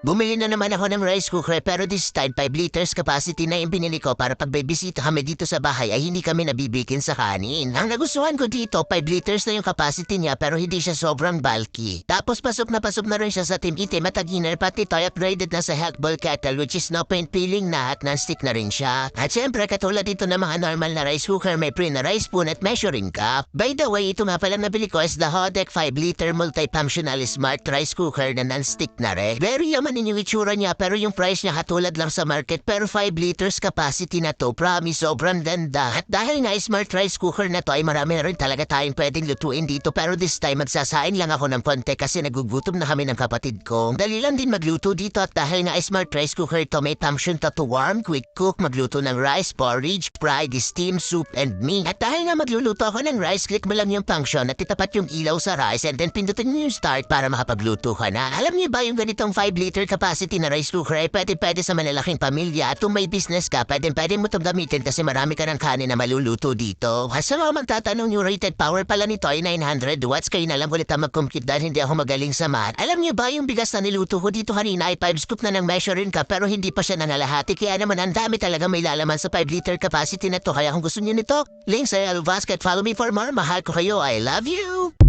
Bumili na naman ako ng rice cooker pero this time 5 liters capacity na yung binili ko para pag may bisita kami dito sa bahay ay hindi kami nabibikin sa kanin. Ang nagustuhan ko dito, 5 liters na yung capacity niya pero hindi siya sobrang bulky. Tapos pasok na rin siya sa Team Itim at Aginer pati toy upgraded na sa Health Bowl Kettle which is no paint peeling na at non-stick na rin siya. At syempre katulad dito ng mga normal na rice cooker may pre na rice spoon at measuring cup. By the way, ito nga pala nabili ko is the Hodek 5 liter multifunctional smart rice cooker na non-stick na rin. Very yaman yung itsura niya pero yung price niya katulad lang sa market pero 5 liters capacity na to, promise sobrang ganda. At dahil nga smart rice cooker na to ay marami na rin talaga tayong pwedeng lutuin dito pero this time magsasain lang ako ng konti kasi nagugutom na kami ng kapatid ko. Dali lang din magluto dito at dahil nga smart rice cooker to may function to warm, quick cook, magluto ng rice, porridge, fried, steam, soup, and meat. At dahil nga magluluto ako ng rice, click mo lang yung function at itapat yung ilaw sa rice and then pindutin mo yung start para makapagluto ka na. Alam niyo ba yung ganitong 5 liter capacity na rice cooker ay pwede sa malalaking pamilya at kung may business ka, pwede mo itong gamitin kasi marami ka ng kanin na maluluto dito. Sa mga magtatanong yung rated power pala nito ay 900 watts, kayo na lang ulit ang mag-compute dahil hindi ako magaling sa math. Alam niyo ba yung bigas na niluto ko dito kanina ay 5 scoop na ng measuring cup pero hindi pa siya nangalahati kaya naman ang dami talaga may lalaman sa 5 liter capacity na to kaya kung gusto niyo nito, link sa Basket, follow me for more. Mahal ko kayo, I love you!